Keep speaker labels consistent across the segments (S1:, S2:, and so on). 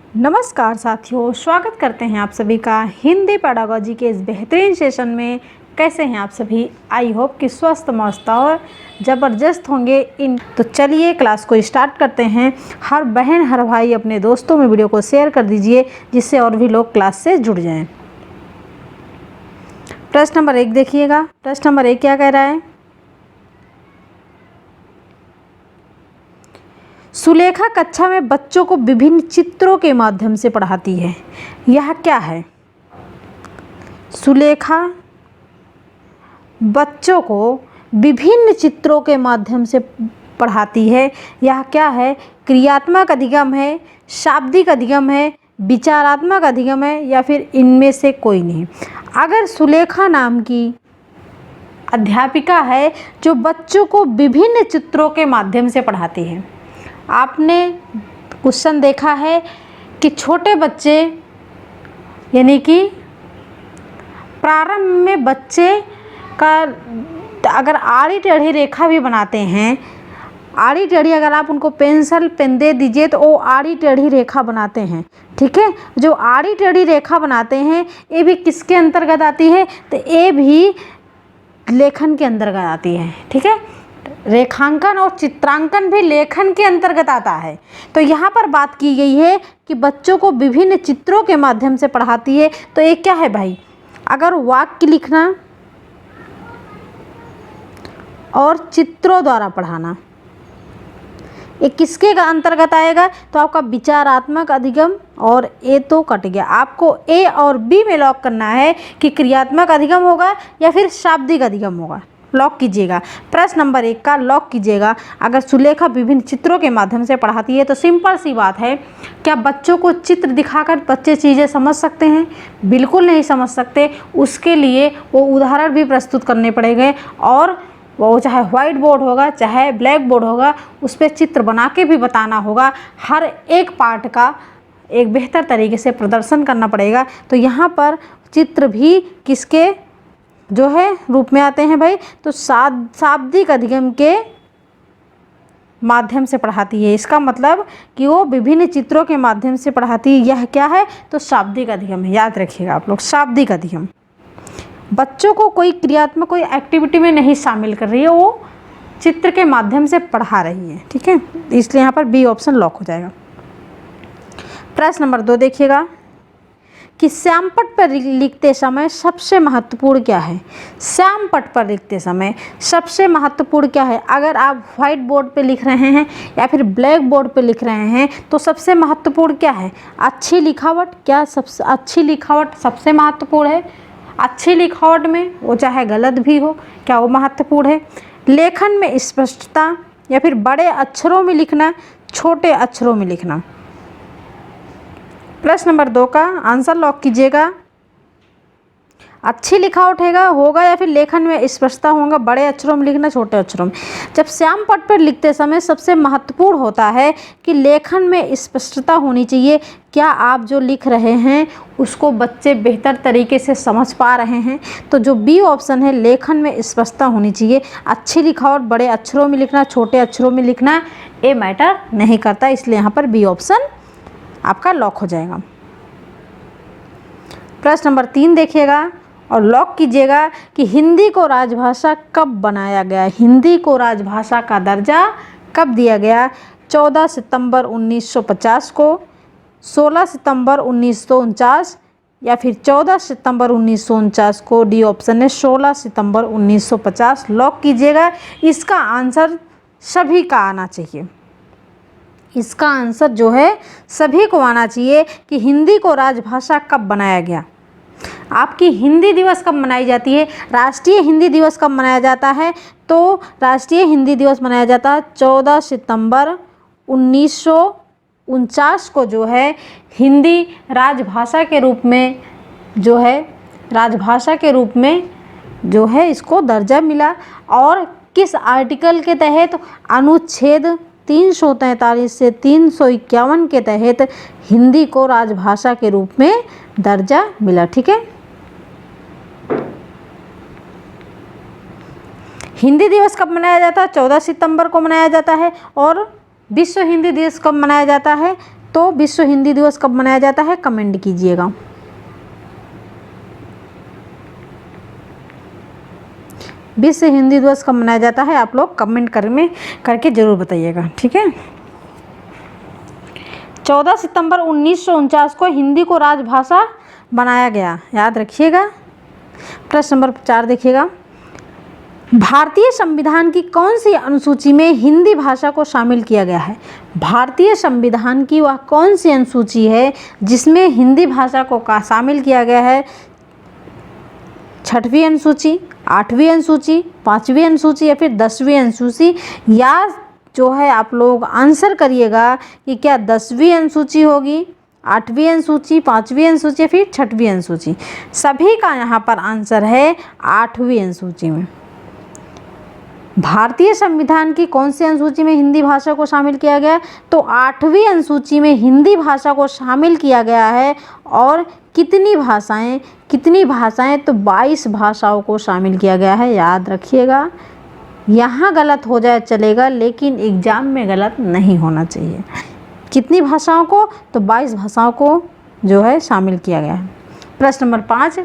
S1: नमस्कार साथियों, स्वागत करते हैं आप सभी का हिंदी पेडागोजी के इस बेहतरीन सेशन में। कैसे हैं आप सभी? आई होप कि स्वस्थ मस्त और ज़बरदस्त होंगे तो चलिए क्लास को स्टार्ट करते हैं। हर बहन हर भाई अपने दोस्तों में वीडियो को शेयर कर दीजिए, जिससे और भी लोग क्लास से जुड़ जाएं। प्रश्न नंबर 1 देखिएगा। प्रश्न नंबर 1 क्या कह रहा है? सुलेखा कक्षा में बच्चों को विभिन्न चित्रों के माध्यम से पढ़ाती है। यह क्या है? सुलेखा बच्चों को विभिन्न चित्रों के माध्यम से पढ़ाती है। यह क्या है? क्रियात्मक अधिगम है, शाब्दिक अधिगम है, विचारात्मक अधिगम है, या फिर इनमें से कोई नहीं। अगर सुलेखा नाम की अध्यापिका है जो बच्चों को विभिन्न चित्रों के माध्यम से पढ़ाती है, आपने क्वेश्चन देखा है कि छोटे बच्चे यानी कि प्रारंभ में बच्चे का अगर आड़ी टेढ़ी रेखा भी बनाते हैं, आड़ी टेढ़ी अगर आप उनको पेंसिल पेन दे दीजिए तो वो आड़ी टेढ़ी रेखा बनाते हैं। ठीक है, जो आड़ी टेढ़ी रेखा बनाते हैं ये भी किसके अंतर्गत आती है? तो ये भी लेखन के अंतर्गत आती है। ठीक है, रेखांकन और चित्रांकन भी लेखन के अंतर्गत आता है। तो यहाँ पर बात की गई है कि बच्चों को विभिन्न चित्रों के माध्यम से पढ़ाती है। तो ये क्या है भाई? अगर वाक्य लिखना और चित्रों द्वारा पढ़ाना, ये किसके का अंतर्गत आएगा? तो आपका विचारात्मक अधिगम, और ए तो कट गया। आपको ए और बी में लॉक करना है कि क्रियात्मक अधिगम होगा या फिर शाब्दिक अधिगम होगा। लॉक कीजिएगा। प्रश्न नंबर 1 का लॉक कीजिएगा। अगर सुलेखा विभिन्न चित्रों के माध्यम से पढ़ाती है तो सिंपल सी बात है, क्या बच्चों को चित्र दिखाकर बच्चे चीज़ें समझ सकते हैं? बिल्कुल नहीं समझ सकते। उसके लिए वो उदाहरण भी प्रस्तुत करने पड़ेंगे, और वो चाहे व्हाइट बोर्ड होगा चाहे ब्लैक बोर्ड होगा, उस पर चित्र बना के भी बताना होगा। हर एक पार्ट का एक बेहतर तरीके से प्रदर्शन करना पड़ेगा। तो यहाँ पर चित्र भी किसके जो है रूप में आते हैं भाई? तो शाब्दिक अधिगम के माध्यम से पढ़ाती है। इसका मतलब कि वो विभिन्न चित्रों के माध्यम से पढ़ाती है। यह क्या है? तो शाब्दिक अधिगम है। याद रखिएगा आप लोग, शाब्दिक अधिगम। बच्चों को कोई क्रियात्मक कोई एक्टिविटी में नहीं शामिल कर रही है, वो चित्र के माध्यम से पढ़ा रही है। ठीक है, इसलिए यहाँ पर बी ऑप्शन लॉक हो जाएगा। प्रश्न नंबर 2 देखिएगा कि श्यामपट्ट पर लिखते समय सबसे महत्वपूर्ण क्या है? श्यामपट्ट पर लिखते समय सबसे महत्वपूर्ण क्या है? अगर आप व्हाइट बोर्ड पे लिख रहे हैं या फिर ब्लैक बोर्ड पे लिख रहे हैं तो सबसे महत्वपूर्ण क्या है? अच्छी लिखावट। क्या सबसे अच्छी लिखावट सबसे महत्वपूर्ण है? अच्छी लिखावट में वो चाहे गलत भी हो, क्या वो महत्वपूर्ण है? लेखन में स्पष्टता, या फिर बड़े अक्षरों में लिखना, छोटे अक्षरों में लिखना? प्रश्न नंबर 2 का आंसर लॉक कीजिएगा। अच्छी लिखावट होगा या फिर लेखन में स्पष्टता होगा, बड़े अक्षरों में लिखना, छोटे अक्षरों में? जब श्यामपट्ट पर लिखते समय सबसे महत्वपूर्ण होता है कि लेखन में स्पष्टता होनी चाहिए। क्या आप जो लिख रहे हैं उसको बच्चे बेहतर तरीके से समझ पा रहे हैं? तो जो बी ऑप्शन है, लेखन में स्पष्टता होनी चाहिए। अच्छी लिखावट, बड़े अक्षरों में लिखना, छोटे अक्षरों में लिखना, ये मैटर नहीं करता, इसलिए यहाँ पर बी ऑप्शन आपका लॉक हो जाएगा। प्रश्न नंबर 3 देखिएगा और लॉक कीजिएगा कि हिंदी को राजभाषा कब बनाया गया? हिंदी को राजभाषा का दर्जा कब दिया गया? 14 सितंबर 1950 को, 16 सितंबर 1949, या फिर 14 सितंबर 1949 को? डी ऑप्शन है 16 सितंबर 1950। लॉक कीजिएगा। इसका आंसर सभी का आना चाहिए। इसका आंसर जो है सभी को आना चाहिए कि हिंदी को राजभाषा कब बनाया गया। आपकी हिंदी दिवस कब मनाई जाती है? राष्ट्रीय हिंदी दिवस कब मनाया जाता है? तो राष्ट्रीय हिंदी दिवस मनाया जाता है 14 सितंबर 1949 को। जो है हिंदी राजभाषा के रूप में जो है राजभाषा के रूप में जो है इसको दर्जा मिला। और किस आर्टिकल के तहत? अनुच्छेद 343 से 351 के तहत हिंदी को राजभाषा के रूप में दर्जा मिला। ठीक है, हिंदी दिवस कब मनाया जाता है? 14 सितंबर को मनाया जाता है। और विश्व हिंदी दिवस कब मनाया जाता है? तो विश्व हिंदी दिवस कब मनाया जाता है, कमेंट कीजिएगा। विश्व हिंदी दिवस कब मनाया जाता है, आप लोग कमेंट करके जरूर बताइएगा, ठीक है। 14 सितंबर 1949 को हिंदी को राजभाषा बनाया गया, याद रखिएगा। प्रश्न नंबर 4 देखिएगा, भारतीय संविधान की कौन सी अनुसूची में हिंदी भाषा को शामिल किया गया है। भारतीय संविधान की वह कौन सी अनुसूची है जिसमें हिंदी भाषा को शामिल किया गया है। 6वीं अनुसूची, 8वीं अनुसूची, 5वीं अनुसूची या फिर 10वीं अनुसूची, या जो है आप लोग आंसर करिएगा कि क्या 10वीं अनुसूची होगी, 8वीं अनुसूची, 5वीं अनुसूची या फिर 6वीं अनुसूची। सभी का यहाँ पर आंसर है 8वीं अनुसूची में। भारतीय संविधान की कौन सी अनुसूची में हिंदी भाषा को शामिल किया गया, तो 8वीं अनुसूची में हिंदी भाषा को शामिल किया गया है। और कितनी भाषाएं, तो 22 भाषाओं को शामिल किया गया है, याद रखिएगा। यहाँ गलत हो जाए चलेगा, लेकिन एग्जाम में गलत नहीं होना चाहिए। कितनी भाषाओं को, तो 22 भाषाओं को जो है शामिल किया गया है। प्रश्न नंबर 5,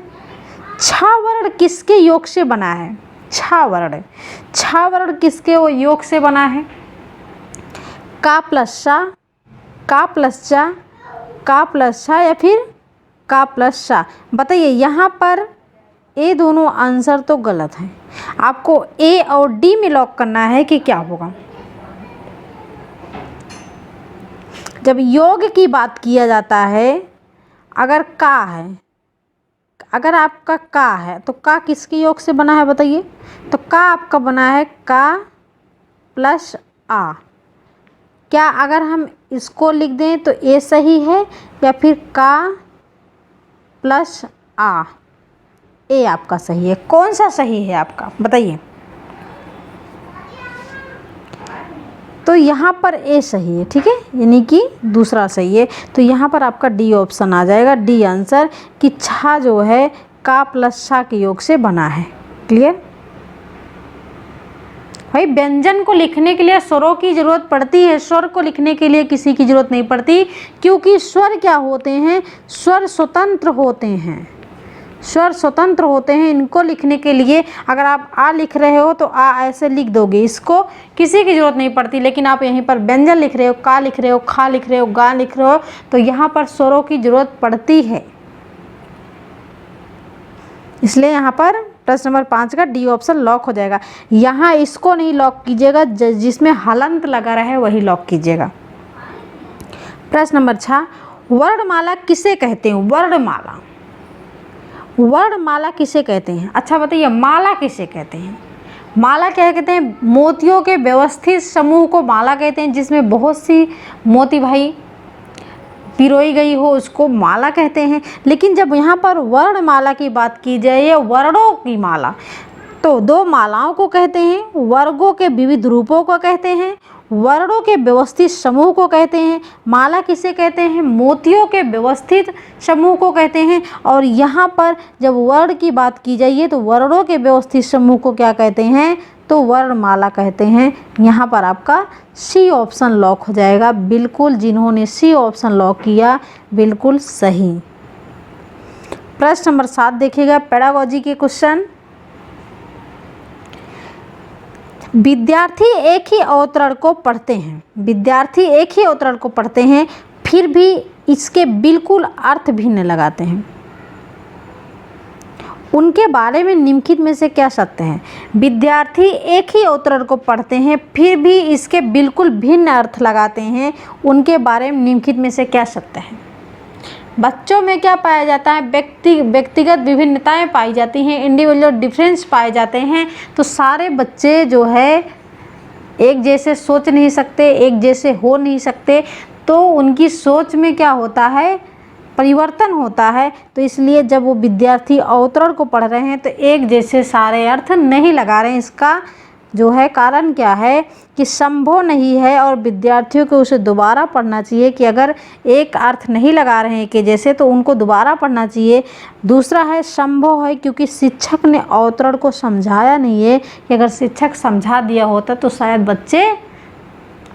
S1: छ वर्ण किसके योग से बना है। छ वर्ण किसके वो योग से बना है। का प्लस सा, का प्लस चा, का प्लस सा या फिर का प्लस सा। बताइए, यहाँ पर ये दोनों आंसर तो गलत हैं। आपको ए और डी में लॉक करना है कि क्या होगा। जब योग की बात किया जाता है, अगर का है, अगर आपका का है तो का किसके योग से बना है बताइए। तो का आपका बना है का प्लस आ। क्या अगर हम इसको लिख दें तो ए सही है या फिर का प्लस आ, ए आपका सही है। कौन सा सही है आपका बताइए। तो यहाँ पर ए सही है, ठीक है, यानी कि दूसरा सही है। तो यहाँ पर आपका डी ऑप्शन आ जाएगा, डी आंसर, कि छा जो है का प्लस छा के योग से बना है। क्लियर भाई। व्यंजन को लिखने के लिए स्वरों की जरूरत पड़ती है, स्वर को लिखने के लिए किसी की जरूरत नहीं पड़ती, क्योंकि स्वर क्या होते हैं, स्वर स्वतंत्र होते हैं। स्वर स्वतंत्र होते हैं। इनको लिखने के लिए अगर आप आ लिख रहे हो तो आ ऐसे लिख दोगे, इसको किसी की ज़रूरत नहीं पड़ती। लेकिन आप यहीं पर व्यंजन लिख रहे हो, का लिख रहे हो, खा लिख रहे हो, गा लिख रहे हो, तो यहाँ पर स्वरों की ज़रूरत पड़ती है। इसलिए यहाँ पर प्रश्न नंबर 5 का डी ऑप्शन लॉक हो जाएगा। यहाँ इसको नहीं लॉक कीजिएगा, जिसमें हलंत लगा रहे वही लॉक कीजिएगा। प्रश्न नंबर 6, वर्णमाला किसे कहते हैं। वर्णमाला, वर्णमाला किसे कहते हैं। अच्छा बताइए, माला किसे कहते हैं। माला क्या कहते हैं, मोतियों के व्यवस्थित समूह को माला कहते हैं, जिसमें बहुत सी मोती भाई पिरोई गई हो उसको माला कहते हैं। लेकिन जब यहाँ पर वर्णमाला की बात की जाए, ये वर्णों की माला, तो दो मालाओं को कहते हैं, वर्गों के विविध रूपों को कहते हैं, वर्णों के व्यवस्थित समूह को कहते हैं। माला किसे कहते हैं, मोतियों के व्यवस्थित समूह को कहते हैं। और यहाँ पर जब वर्ण की बात की जाइए तो वर्णों के व्यवस्थित समूह को क्या कहते हैं, तो वर्णमाला कहते हैं। यहाँ पर आपका सी ऑप्शन लॉक हो जाएगा। बिल्कुल, जिन्होंने सी ऑप्शन लॉक किया बिल्कुल सही। प्रश्न नंबर 7 देखिएगा, पेडागोजी के क्वेश्चन। विद्यार्थी एक ही अवतरण को पढ़ते हैं, विद्यार्थी एक ही अवतरण को पढ़ते हैं, फिर भी इसके बिल्कुल अर्थ भिन्न लगाते हैं। उनके बारे में निम्नलिखित में से क्या सत्य है। विद्यार्थी एक ही अवतरण को पढ़ते हैं, फिर भी इसके बिल्कुल भिन्न अर्थ लगाते हैं। उनके बारे में निम्नलिखित में से क्या सत्य है। बच्चों में क्या पाया जाता है, व्यक्तिगत विभिन्नताएं पाई जाती हैं, इंडिविजुअल डिफरेंस पाए जाते हैं। तो सारे बच्चे जो है एक जैसे सोच नहीं सकते, एक जैसे हो नहीं सकते, तो उनकी सोच में क्या होता है, परिवर्तन होता है। तो इसलिए जब वो विद्यार्थी अवतरण को पढ़ रहे हैं तो एक जैसे सारे अर्थ नहीं लगा रहे हैं। इसका जो है कारण क्या है कि संभव नहीं है, और विद्यार्थियों को उसे दोबारा पढ़ना चाहिए कि अगर एक अर्थ नहीं लगा रहे हैं कि जैसे, तो उनको दोबारा पढ़ना चाहिए। दूसरा है संभव है, क्योंकि शिक्षक ने अवतरण को समझाया नहीं है, कि अगर शिक्षक समझा दिया होता तो शायद बच्चे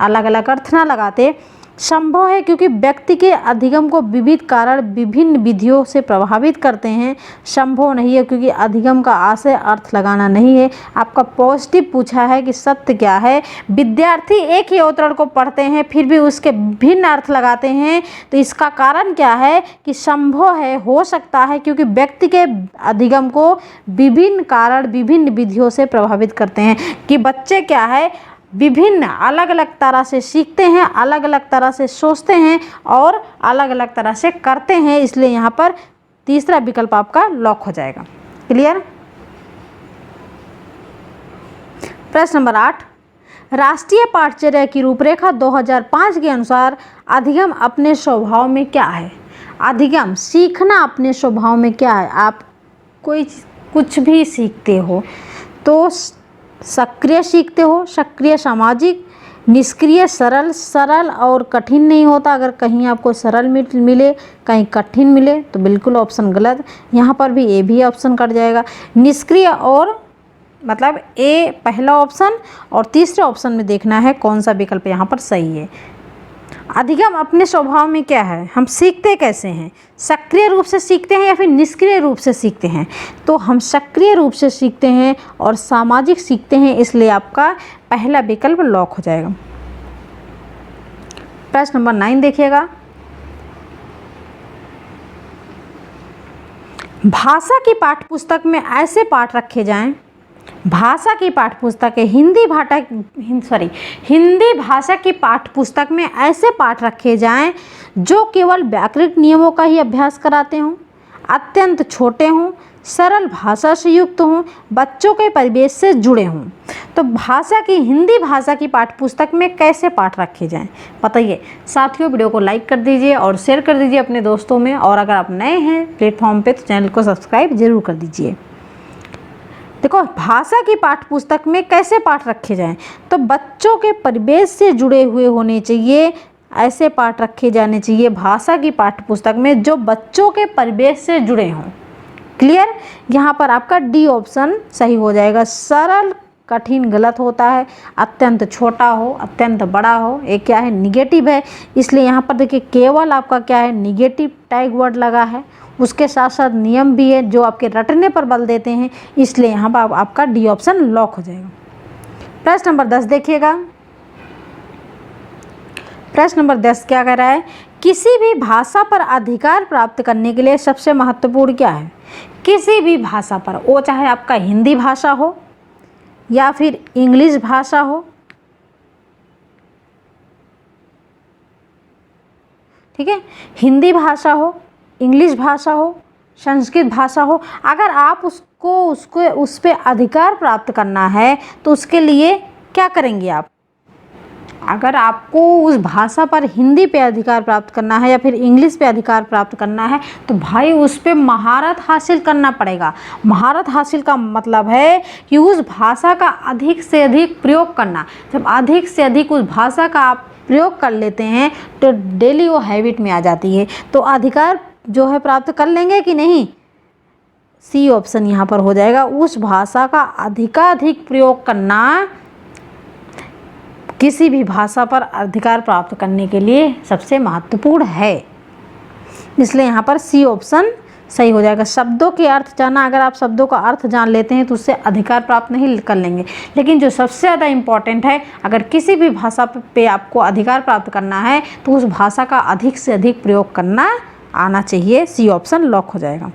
S1: अलग अलग अर्थ ना लगाते। संभव है क्योंकि व्यक्ति के अधिगम को विविध कारण विभिन्न विधियों से प्रभावित करते हैं। संभव नहीं है क्योंकि अधिगम का आशय अर्थ लगाना नहीं है। आपका पॉजिटिव पूछा है कि सत्य क्या है। विद्यार्थी एक ही अवतरण को पढ़ते हैं फिर भी उसके भिन्न अर्थ लगाते हैं, तो इसका कारण क्या है कि संभव है, हो सकता है क्योंकि व्यक्ति के अधिगम को विभिन्न कारण विभिन्न विधियों से प्रभावित करते हैं। कि बच्चे क्या है, विभिन्न अलग अलग तरह से सीखते हैं, अलग अलग तरह से सोचते हैं और अलग अलग तरह से करते हैं, इसलिए यहाँ पर तीसरा विकल्प आपका लॉक हो जाएगा। क्लियर। प्रश्न नंबर 8, राष्ट्रीय पाठ्यचर्या की रूपरेखा 2005 के अनुसार अधिगम अपने स्वभाव में क्या है। अधिगम सीखना अपने स्वभाव में क्या है। आप कोई कुछ भी सीखते हो तो सक्रिय सीखते हो, सक्रिय सामाजिक, निष्क्रिय सरल। सरल और कठिन नहीं होता, अगर कहीं आपको सरल मिले कहीं कठिन मिले तो बिल्कुल ऑप्शन गलत। यहाँ पर भी ए भी ऑप्शन कट जाएगा। निष्क्रिय और मतलब ए पहला ऑप्शन और तीसरे ऑप्शन में देखना है कौन सा विकल्प यहाँ पर सही है। अधिगम अपने स्वभाव में क्या है, हम सीखते कैसे हैं, सक्रिय रूप से सीखते हैं या फिर निष्क्रिय रूप से सीखते हैं। तो हम सक्रिय रूप से सीखते हैं और सामाजिक सीखते हैं, इसलिए आपका पहला विकल्प लॉक हो जाएगा। प्रश्न नंबर 9 देखिएगा। भाषा की पाठ्यपुस्तक में ऐसे पाठ रखे जाएं। भाषा की पाठ्यपुस्तक है हिंदी भाषा की पाठ्यपुस्तक में ऐसे पाठ रखे जाएं जो केवल व्याकरणिक नियमों का ही अभ्यास कराते हों, अत्यंत छोटे हों, सरल भाषा से युक्त हों, बच्चों के परिवेश से जुड़े हों। तो हिंदी भाषा की पाठ्यपुस्तक में कैसे पाठ रखे जाएं, बताइए। साथियों, वीडियो को लाइक कर दीजिए और शेयर कर दीजिए अपने दोस्तों में, और अगर आप नए हैं प्लेटफॉर्म पे तो चैनल को सब्सक्राइब जरूर कर दीजिए। देखो, भाषा की पाठ्यपुस्तक में कैसे पाठ रखे जाएं, तो बच्चों के परिवेश से जुड़े हुए होने चाहिए। ऐसे पाठ रखे जाने चाहिए भाषा की पाठ्यपुस्तक में जो बच्चों के परिवेश से जुड़े हों। क्लियर। यहाँ पर आपका डी ऑप्शन सही हो जाएगा। सरल कठिन गलत होता है, अत्यंत छोटा हो, अत्यंत बड़ा हो, ये क्या है, निगेटिव है। इसलिए यहाँ पर देखिए केवल आपका क्या है, निगेटिव टैग वर्ड लगा है। उसके साथ साथ नियम भी है जो आपके रटने पर बल देते हैं, इसलिए यहाँ पर आपका डी ऑप्शन लॉक हो जाएगा। प्रश्न नंबर 10 देखिएगा। प्रश्न नंबर 10 क्या कह रहा है, किसी भी भाषा पर अधिकार प्राप्त करने के लिए सबसे महत्वपूर्ण क्या है। किसी भी भाषा पर, वो चाहे आपका हिंदी भाषा हो या फिर इंग्लिश भाषा हो, ठीक है, हिंदी भाषा हो, इंग्लिश भाषा हो, संस्कृत भाषा हो, अगर आप उस पे अधिकार प्राप्त करना है तो उसके लिए क्या करेंगे आप। अगर आपको उस भाषा पर हिंदी पे अधिकार प्राप्त करना है या फिर इंग्लिश पे अधिकार प्राप्त करना है तो भाई उस पे महारत हासिल करना पड़ेगा। महारत हासिल का मतलब है कि उस भाषा का अधिक से अधिक प्रयोग करना। जब अधिक से अधिक उस भाषा का आप प्रयोग कर लेते हैं तो डेली वो हैबिट में आ जाती है। तो अधिकार जो है प्राप्त कर लेंगे कि नहीं, सी ऑप्शन यहाँ पर हो जाएगा। उस भाषा का अधिकाधिक प्रयोग करना किसी भी भाषा पर अधिकार प्राप्त करने के लिए सबसे महत्वपूर्ण है, इसलिए यहाँ पर सी ऑप्शन सही हो जाएगा। शब्दों के अर्थ जानना, अगर आप शब्दों का अर्थ जान लेते हैं तो उससे अधिकार प्राप्त नहीं कर लेंगे, लेकिन जो सबसे ज़्यादा इम्पॉर्टेंट है, अगर किसी भी भाषा पे आपको अधिकार प्राप्त करना है तो उस भाषा का अधिक से अधिक प्रयोग करना आना चाहिए। सी ऑप्शन लॉक हो जाएगा।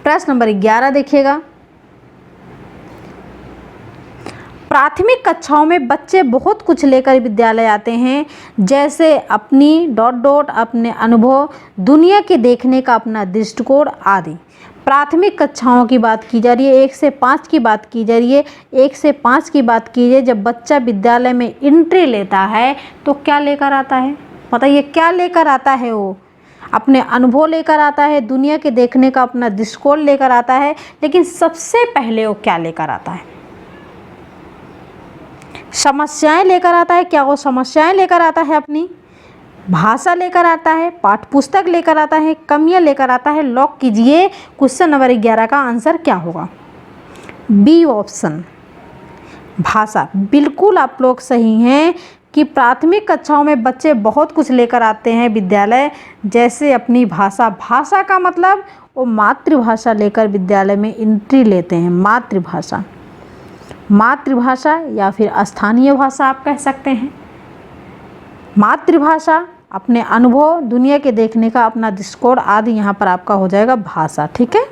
S1: प्रश्न नंबर 11 देखिएगा। प्राथमिक कक्षाओं में बच्चे बहुत कुछ लेकर विद्यालय आते हैं, जैसे अपनी ... अपने अनुभव, दुनिया के देखने का अपना दृष्टिकोण आदि। प्राथमिक कक्षाओं की बात की जा रही है, 1 से 5 की बात की जा रही है। 1 से 5 की बात कीजिए, जब बच्चा विद्यालय में एंट्री लेता है तो क्या लेकर आता है, बताइए क्या लेकर आता है। वो अपने अनुभव लेकर आता है, दुनिया के देखने का अपना दृष्टिकोण लेकर आता है, लेकिन सबसे पहले वो क्या लेकर आता है, समस्याएं लेकर आता है। क्या वो समस्याएं लेकर आता है, अपनी भाषा लेकर आता है, पाठ्यपुस्तक लेकर आता है, कमियां लेकर आता है। लॉक कीजिए, क्वेश्चन नंबर 11 का आंसर क्या होगा, बी ऑप्शन भाषा। बिल्कुल आप लोग सही हैं, कि प्राथमिक कक्षाओं में बच्चे बहुत कुछ लेकर आते हैं विद्यालय, जैसे अपनी भाषा। भाषा का मतलब वो मातृभाषा लेकर विद्यालय में एंट्री लेते हैं। मातृभाषा, मातृभाषा या फिर स्थानीय भाषा आप कह सकते हैं। मातृभाषा, अपने अनुभव, दुनिया के देखने का अपना दृष्टिकोण आदि यहाँ पर आपका हो जाएगा भाषा। ठीक है।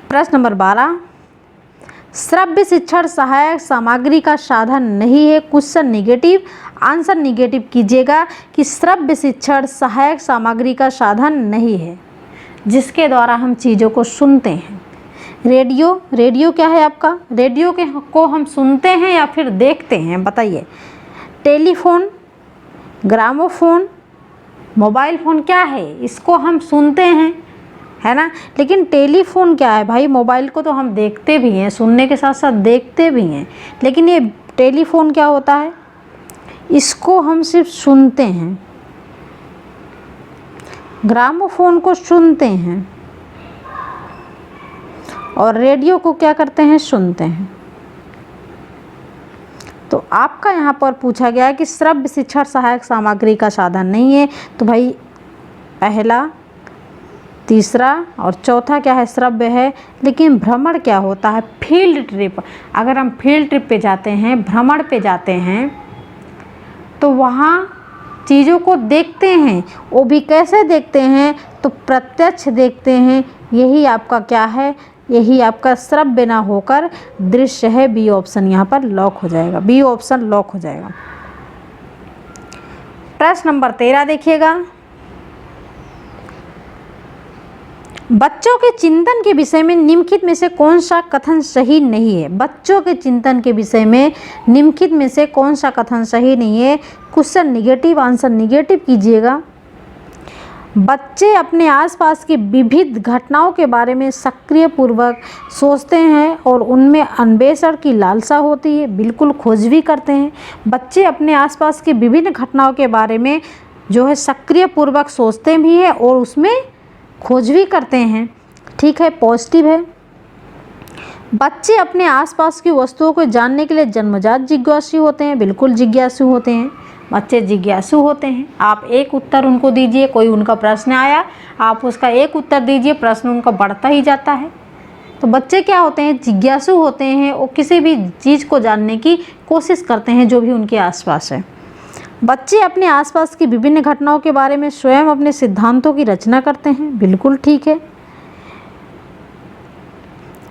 S1: प्रश्न नंबर 12, श्रव्य शिक्षण सहायक सामग्री का साधन नहीं है। क्वेश्चन निगेटिव, आंसर निगेटिव कीजिएगा कि श्रव्य शिक्षण सहायक सामग्री का साधन नहीं है जिसके द्वारा हम चीज़ों को सुनते हैं। रेडियो, रेडियो क्या है आपका? रेडियो को हम सुनते हैं या फिर देखते हैं, बताइए। टेलीफोन, ग्रामोफोन, मोबाइल फ़ोन क्या है? इसको हम सुनते हैं, है ना। लेकिन टेलीफोन क्या है भाई? मोबाइल को तो हम देखते भी हैं, सुनने के साथ साथ देखते भी हैं, लेकिन ये टेलीफोन क्या होता है? इसको हम सिर्फ सुनते हैं। ग्रामोफोन को सुनते हैं और रेडियो को क्या करते हैं? सुनते हैं। तो आपका यहाँ पर पूछा गया है कि श्रव्य शिक्षण सहायक सामग्री का साधन नहीं है, तो भाई पहला, तीसरा और चौथा क्या है? श्रव्य है। लेकिन भ्रमण क्या होता है? Field trip. अगर हम फील्ड ट्रिप पे जाते हैं, भ्रमण पे जाते हैं, तो वहाँ चीज़ों को देखते हैं। वो भी कैसे देखते हैं? तो प्रत्यक्ष देखते हैं। यही आपका क्या है? यही आपका श्रव्य ना होकर दृश्य है। बी ऑप्शन यहाँ पर लॉक हो जाएगा। बी ऑप्शन लॉक हो जाएगा। प्रश्न नंबर 13 देखिएगा, बच्चों के चिंतन के विषय में निम्नलिखित में से कौन सा कथन सही नहीं है? बच्चों के चिंतन के विषय में निम्नलिखित में से कौन सा कथन सही नहीं है? क्वेश्चन निगेटिव, आंसर निगेटिव कीजिएगा। बच्चे अपने आसपास की विविध घटनाओं के बारे में सक्रिय पूर्वक सोचते हैं और उनमें अन्वेषण की लालसा होती है। बिल्कुल, खोज भी करते हैं। बच्चे अपने आसपास की विभिन्न घटनाओं के बारे में जो है सक्रिय पूर्वक सोचते भी हैं और उसमें खोज भी करते हैं। ठीक है, पॉजिटिव है। बच्चे अपने आसपास की वस्तुओं को जानने के लिए जन्मजात जिज्ञासु होते हैं। बिल्कुल जिज्ञासु होते हैं, बच्चे जिज्ञासु होते हैं। आप एक उत्तर उनको दीजिए, कोई उनका प्रश्न आया, आप उसका एक उत्तर दीजिए, प्रश्न उनका बढ़ता ही जाता है। तो बच्चे क्या होते हैं? जिज्ञासु होते हैं। वो किसी भी चीज़ को जानने की कोशिश करते हैं जो भी उनके आसपास है। बच्चे अपने आसपास की विभिन्न घटनाओं के बारे में स्वयं अपने सिद्धांतों की रचना करते हैं। बिल्कुल ठीक है।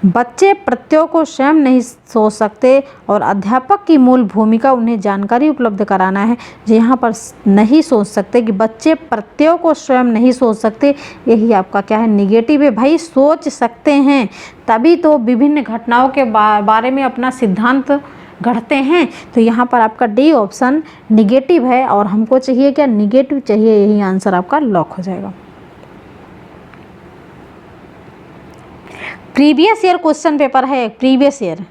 S1: बच्चे प्रत्ययों को स्वयं नहीं सोच सकते और अध्यापक की मूल भूमिका उन्हें जानकारी उपलब्ध कराना है। जो यहाँ पर नहीं सोच सकते कि बच्चे प्रत्ययों को स्वयं नहीं सोच सकते, यही आपका क्या है? निगेटिव है। भाई सोच सकते हैं तभी तो विभिन्न घटनाओं के बारे में अपना सिद्धांत गढ़ते हैं। तो यहाँ पर आपका डी ऑप्शन निगेटिव है और हमको चाहिए क्या? निगेटिव चाहिए। यही आंसर आपका लॉक हो जाएगा। प्रीवियस ईयर क्वेश्चन पेपर है, प्रीवियस ईयर।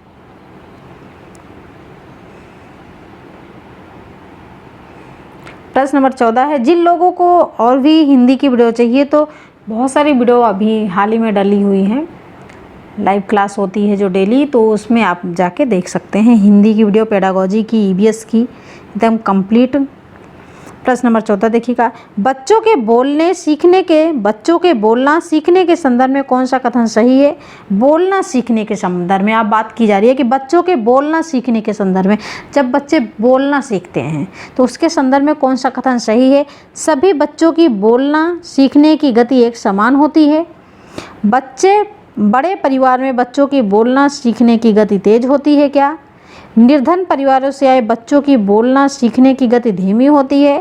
S1: प्रश्न नंबर 14 है, जिन लोगों को और भी हिंदी की वीडियो चाहिए तो बहुत सारी वीडियो अभी हाल ही में डली हुई हैं। लाइव क्लास होती है जो डेली, तो उसमें आप जाके देख सकते हैं। हिंदी की वीडियो, पेडागोजी की, ईवीएस की, एकदम कंप्लीट। प्रश्न नंबर 14 देखिएगा, बच्चों के बोलना सीखने के संदर्भ में कौन सा कथन सही है? बोलना सीखने के संदर्भ में आप बात की जा रही है कि बच्चों के बोलना सीखने के संदर्भ में, जब बच्चे बोलना सीखते हैं तो उसके संदर्भ में कौन सा कथन सही है? सभी बच्चों की बोलना सीखने की गति एक समान होती है। बड़े परिवार में बच्चों की बोलना सीखने की गति तेज होती है क्या? निर्धन परिवारों से आए बच्चों की बोलना सीखने की गति धीमी होती है।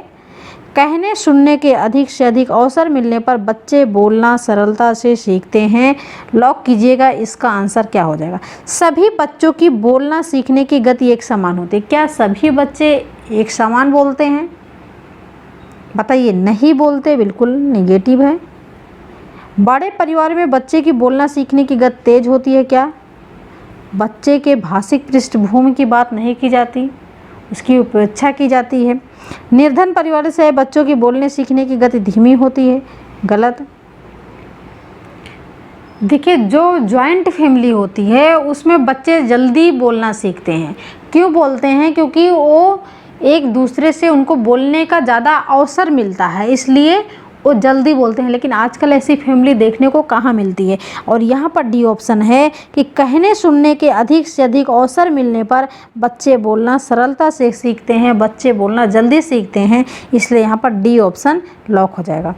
S1: कहने सुनने के अधिक से अधिक अवसर मिलने पर बच्चे बोलना सरलता से सीखते हैं। लॉक कीजिएगा, इसका आंसर क्या हो जाएगा? सभी बच्चों की बोलना सीखने की गति एक समान होती है। क्या सभी बच्चे एक समान बोलते हैं? बताइए, नहीं बोलते। बिल्कुल नेगेटिव है। बड़े परिवार में बच्चे की बोलना सीखने की गति तेज होती है क्या? बच्चे के भाषिक पृष्ठभूमि की बात नहीं की जाती, उसकी उपेक्षा की जाती है। निर्धन परिवार से बच्चों की बोलने सीखने की गति धीमी होती है। गलत। देखिए, जो जॉइंट फैमिली होती है उसमें बच्चे जल्दी बोलना सीखते हैं। क्यों बोलते हैं? क्योंकि वो एक दूसरे से उनको बोलने का ज़्यादा अवसर मिलता है, इसलिए वो जल्दी बोलते हैं। लेकिन आजकल ऐसी फैमिली देखने को कहाँ मिलती है। और यहाँ पर डी ऑप्शन है कि कहने सुनने के अधिक से अधिक अवसर मिलने पर बच्चे बोलना सरलता से सीखते हैं, बच्चे बोलना जल्दी सीखते हैं। इसलिए यहाँ पर डी ऑप्शन लॉक हो जाएगा।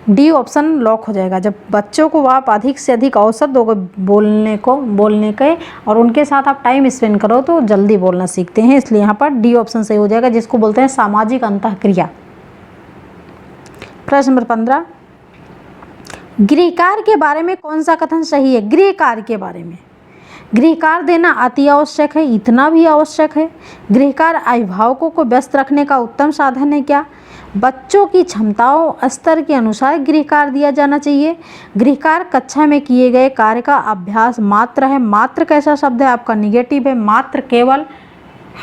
S1: डी ऑप्शन लॉक हो जाएगा। जब बच्चों को आप अधिक से अधिक अवसर दोगे बोलने के और उनके साथ आप टाइम स्पेंड करो तो जल्दी बोलना सीखते हैं। इसलिए यहाँ पर डी ऑप्शन सही हो जाएगा, जिसको बोलते हैं सामाजिक अंतःक्रिया। प्रश्न नंबर 15, गृह कार्य के बारे में कौन सा कथन सही है? गृह कार्य के बारे में, गृह कार्य देना अति आवश्यक है, इतना भी आवश्यक है। गृह कार्य अभिभावकों को व्यस्त रखने का उत्तम साधन है क्या? बच्चों की क्षमताओं स्तर के अनुसार गृह कार्य दिया जाना चाहिए। गृह कार्य कक्षा में किए गए कार्य का अभ्यास मात्र है। मात्र कैसा शब्द है? आपका निगेटिव है। मात्र केवल,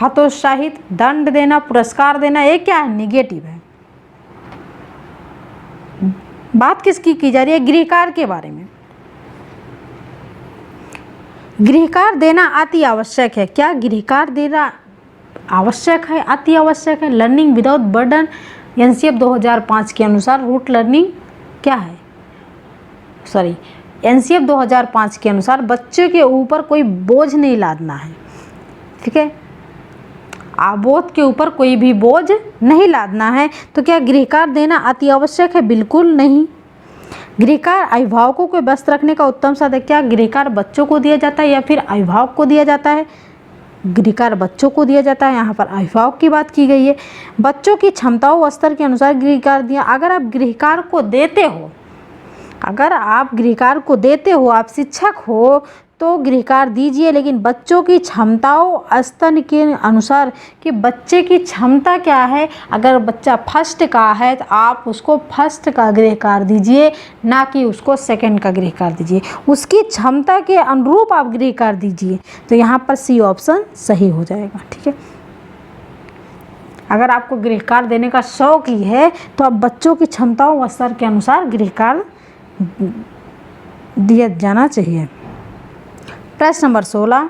S1: हतोत्साहित, दंड देना, पुरस्कार देना, ये क्या है? निगेटिव है। बात किसकी की जा रही है? गृह कार्य के बारे में। गृह कार्य देना अति आवश्यक है। क्या गृह कार्य देना आवश्यक है? अति आवश्यक है। लर्निंग विदाउट बर्डन, एनसीएफ 2005 के अनुसार रूट लर्निंग क्या है? एनसीएफ 2005 के अनुसार बच्चे के ऊपर कोई बोझ नहीं लादना है। ठीक है, आबोध के ऊपर कोई भी बोझ नहीं लादना है। तो क्या गृह कार्य देना अति आवश्यक है? बिल्कुल नहीं। गृह कार्य अभिभावकों को व्यस्त रखने का उत्तम साधन। क्या गृह कार्य बच्चों को दिया जाता है या फिर अभिभावक को दिया जाता है? गृह कार्य बच्चों को दिया जाता है। यहाँ पर अभिभावक की बात की गई है। बच्चों की क्षमताओं व स्तर के अनुसार गृह कार्य दिया। अगर आप गृह कार्य को देते हो, आप शिक्षक हो तो गृह कार्य दीजिए, लेकिन बच्चों की क्षमताओं स्तर के अनुसार कि बच्चे की क्षमता क्या है। अगर बच्चा फर्स्ट का है तो आप उसको फर्स्ट का गृह कार्य दीजिए, ना कि उसको सेकंड का गृह कार्य दीजिए। उसकी क्षमता के अनुरूप आप गृह कार्य दीजिए। तो यहाँ पर सी ऑप्शन सही हो जाएगा। ठीक है, अगर आपको गृह कार्य देने का शौक ही है तो आप बच्चों की क्षमताओं व स्तर के अनुसार गृह कार्य दिया जाना चाहिए। प्रश्न नंबर 16,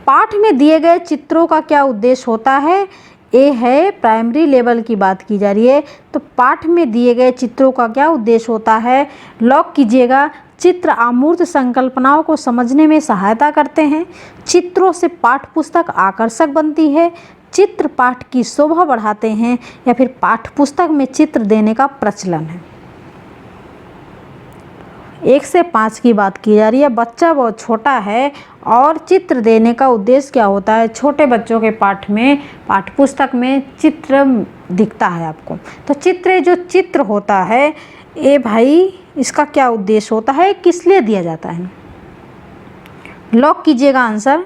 S1: पाठ में दिए गए चित्रों का क्या उद्देश्य होता है? ए है प्राइमरी लेवल की बात की जा रही है, तो पाठ में दिए गए चित्रों का क्या उद्देश्य होता है? लॉक कीजिएगा। चित्र अमूर्त संकल्पनाओं को समझने में सहायता करते हैं। चित्रों से पाठ्य पुस्तक आकर्षक बनती है। चित्र पाठ की शोभा बढ़ाते हैं, या फिर पाठ्य पुस्तक में चित्र देने का प्रचलन है। 1 से 5 की बात की जा रही है। बच्चा बहुत छोटा है और चित्र देने का उद्देश्य क्या होता है? छोटे बच्चों के पाठ्य पुस्तक में चित्र दिखता है आपको, तो चित्र होता है, ए भाई इसका क्या उद्देश्य होता है? किस लिए दिया जाता है? लॉक कीजिएगा आंसर।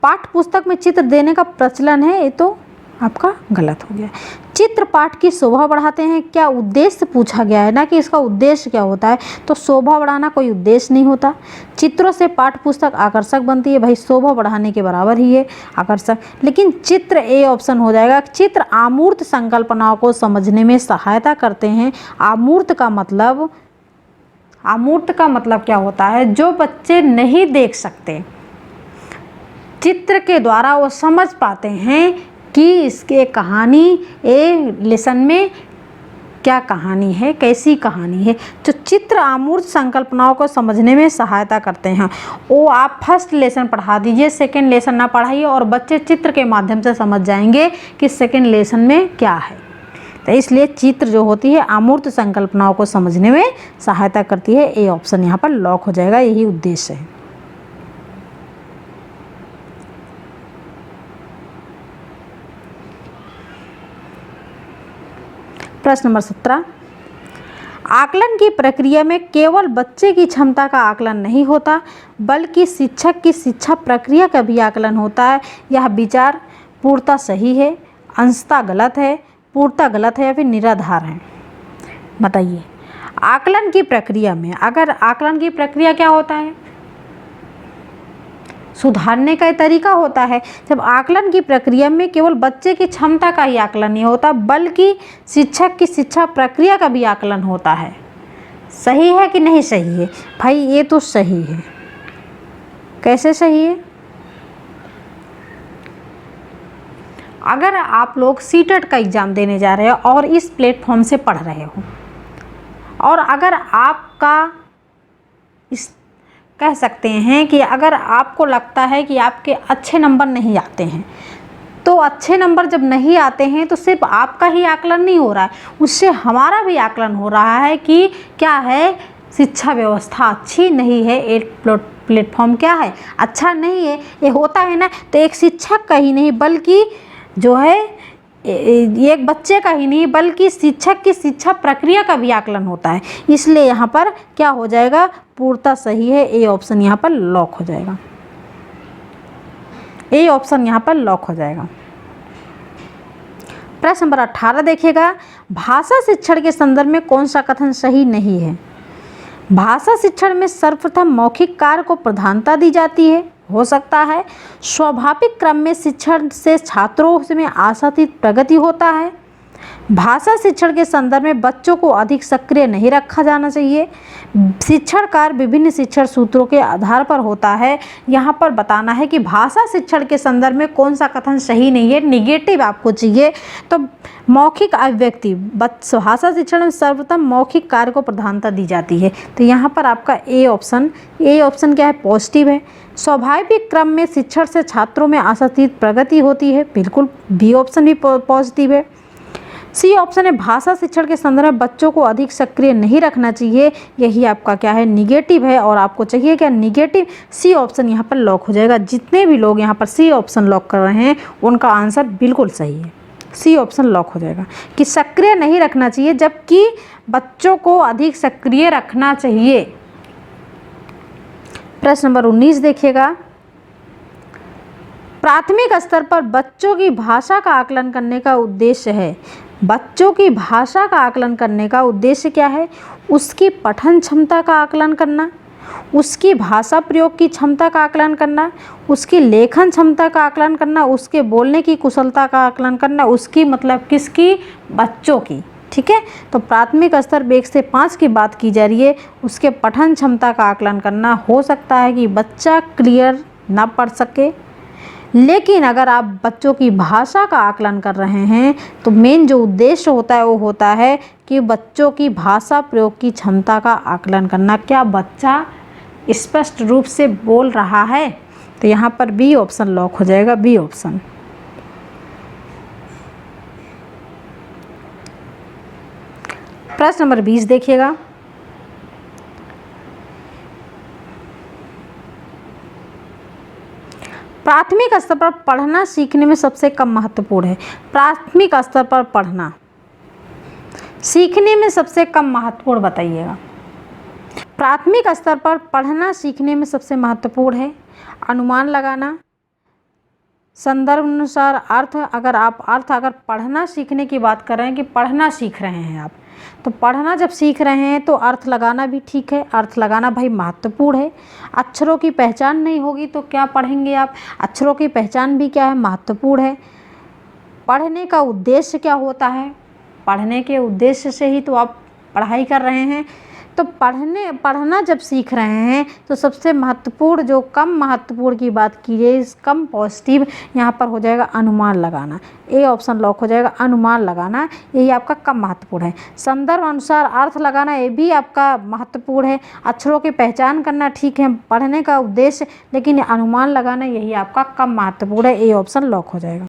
S1: पाठ्य पुस्तक में चित्र देने का प्रचलन है, ये तो आपका गलत हो गया। चित्र पाठ की शोभा बढ़ाते हैं, क्या उद्देश्य पूछा गया है, ना कि इसका उद्देश्य क्या होता है। तो शोभा बढ़ाना कोई उद्देश्य नहीं होता। चित्रों से पाठ्य पुस्तक आकर्षक बनती है, भाई शोभा बढ़ाने के बराबर ही है आकर्षक। लेकिन चित्र ए ऑप्शन हो जाएगा। चित्र अमूर्त संकल्पनाओं को समझने में सहायता करते हैं। अमूर्त का मतलब क्या होता है? जो बच्चे नहीं देख सकते, चित्र के द्वारा वो समझ पाते हैं कि इसके कहानी लेसन में क्या कहानी है, कैसी कहानी है। तो चित्र अमूर्त संकल्पनाओं को समझने में सहायता करते हैं। वो आप फर्स्ट लेसन पढ़ा दीजिए, सेकंड लेसन ना पढ़ाइए, और बच्चे चित्र के माध्यम से समझ जाएंगे कि सेकंड लेसन में क्या है। तो इसलिए चित्र जो होती है अमूर्त संकल्पनाओं को समझने में सहायता करती है। ए ऑप्शन यहाँ पर लॉक हो जाएगा, यही उद्देश्य है। प्रश्न नंबर 17, आकलन की प्रक्रिया में केवल बच्चे की क्षमता का आकलन नहीं होता, बल्कि शिक्षक की शिक्षा प्रक्रिया का भी आकलन होता है। यह विचार पूर्णतः सही है, अंशतः गलत है, पूर्णतः गलत है, या फिर निराधार है? बताइए। आकलन की प्रक्रिया में, अगर आकलन की प्रक्रिया क्या होता है? सुधारने का तरीका होता है। जब आकलन की प्रक्रिया में केवल बच्चे की क्षमता का ही आकलन नहीं होता, बल्कि शिक्षक की शिक्षा प्रक्रिया का भी आकलन होता है। सही है कि नहीं सही है? भाई ये तो सही है। कैसे सही है? अगर आप लोग सीटेट का एग्ज़ाम देने जा रहे हो और इस प्लेटफॉर्म से पढ़ रहे हो, और अगर आपका इस कह सकते हैं कि अगर आपको लगता है कि आपके अच्छे नंबर नहीं आते हैं, तो अच्छे नंबर जब नहीं आते हैं तो सिर्फ आपका ही आकलन नहीं हो रहा है, उससे हमारा भी आकलन हो रहा है कि क्या है, शिक्षा व्यवस्था अच्छी नहीं है, एक प्लेटफॉर्म क्या है, अच्छा नहीं है। ये होता है ना, तो एक शिक्षक का ही नहीं बल्कि जो है एक बच्चे का ही नहीं बल्कि शिक्षक की शिक्षा प्रक्रिया का भी आकलन होता है। इसलिए यहाँ पर क्या हो जाएगा, पूर्णतः सही है, ए ऑप्शन यहाँ पर लॉक हो जाएगा। ए ऑप्शन यहाँ पर लॉक हो जाएगा। प्रश्न नंबर 18 देखिएगा, भाषा शिक्षण के संदर्भ में कौन सा कथन सही नहीं है? भाषा शिक्षण में सर्वप्रथम मौखिक कार्य को प्रधानता दी जाती है, हो सकता है। स्वाभाविक क्रम में शिक्षण से छात्रों में आशातीत प्रगति होता है। भाषा शिक्षण के संदर्भ में बच्चों को अधिक सक्रिय नहीं रखा जाना चाहिए। शिक्षण कार्य विभिन्न शिक्षण सूत्रों के आधार पर होता है। यहाँ पर बताना है कि भाषा शिक्षण के संदर्भ में कौन सा कथन सही नहीं है, निगेटिव आपको चाहिए। तो मौखिक अभिव्यक्ति, भाषा शिक्षण में सर्वप्रथम मौखिक कार्य को प्रधानता दी जाती है, तो यहाँ पर आपका ए ऑप्शन क्या है, पॉजिटिव है। स्वाभाविक क्रम में शिक्षण से छात्रों में आशातीत प्रगति होती है, बिल्कुल बी ऑप्शन भी पॉजिटिव है। सी ऑप्शन है, भाषा शिक्षण के संदर्भ में बच्चों को अधिक सक्रिय नहीं रखना चाहिए, यही आपका क्या है, निगेटिव है। और आपको चाहिए क्या, निगेटिव। सी ऑप्शन यहाँ पर लॉक हो जाएगा। जितने भी लोग यहाँ पर सी ऑप्शन लॉक कर रहे हैं उनका आंसर बिल्कुल सही है, सी ऑप्शन लॉक हो जाएगा कि सक्रिय नहीं रखना चाहिए, जबकि बच्चों को अधिक सक्रिय रखना चाहिए। प्रश्न नंबर 19 देखिएगा, प्राथमिक स्तर पर बच्चों की भाषा का आकलन करने का उद्देश्य है। बच्चों की भाषा का आकलन करने का उद्देश्य क्या है? उसकी पठन क्षमता का आकलन करना, उसकी भाषा प्रयोग की क्षमता का आकलन करना, उसकी लेखन क्षमता का आकलन करना, उसके बोलने की कुशलता का आकलन करना, उसकी मतलब किसकी, बच्चों की। ठीक है, तो प्राथमिक स्तर 1 से 5 की बात की जा रही है, उसके पठन क्षमता का आकलन करना। हो सकता है कि बच्चा क्लियर ना पढ़ सके, लेकिन अगर आप बच्चों की भाषा का आकलन कर रहे हैं तो मेन जो उद्देश्य होता है वो होता है कि बच्चों की भाषा प्रयोग की क्षमता का आकलन करना। क्या बच्चा स्पष्ट रूप से बोल रहा है? तो यहाँ पर बी ऑप्शन लॉक हो जाएगा, बी ऑप्शन। प्रश्न नंबर 20 देखिएगा, प्राथमिक स्तर पर पढ़ना सीखने में सबसे कम महत्वपूर्ण है। प्राथमिक स्तर पर पढ़ना सीखने में सबसे कम महत्वपूर्ण बताइएगा। प्राथमिक स्तर पर पढ़ना सीखने में सबसे महत्वपूर्ण है अनुमान लगाना, संदर्भ अनुसार अर्थ। अगर पढ़ना सीखने की बात कर रहे हैं कि पढ़ना सीख रहे हैं आप, तो पढ़ना जब सीख रहे हैं तो अर्थ लगाना भी ठीक है, अर्थ लगाना भाई महत्वपूर्ण है। अक्षरों की पहचान नहीं होगी तो क्या पढ़ेंगे आप? अक्षरों की पहचान भी क्या है, महत्वपूर्ण है। पढ़ने का उद्देश्य क्या होता है? पढ़ने के उद्देश्य से ही तो आप पढ़ाई कर रहे हैं। तो पढ़ना जब सीख रहे हैं तो सबसे महत्वपूर्ण, जो कम महत्वपूर्ण की बात कीजिए, कम पॉजिटिव, यहाँ पर हो जाएगा अनुमान लगाना। ए ऑप्शन लॉक हो जाएगा, अनुमान लगाना, यही आपका कम महत्वपूर्ण है। संदर्भ अनुसार अर्थ लगाना, ये भी आपका महत्वपूर्ण है। अक्षरों की पहचान करना ठीक है, पढ़ने का उद्देश्य, लेकिन अनुमान लगाना यही आपका कम महत्वपूर्ण है। ए ऑप्शन लॉक हो जाएगा।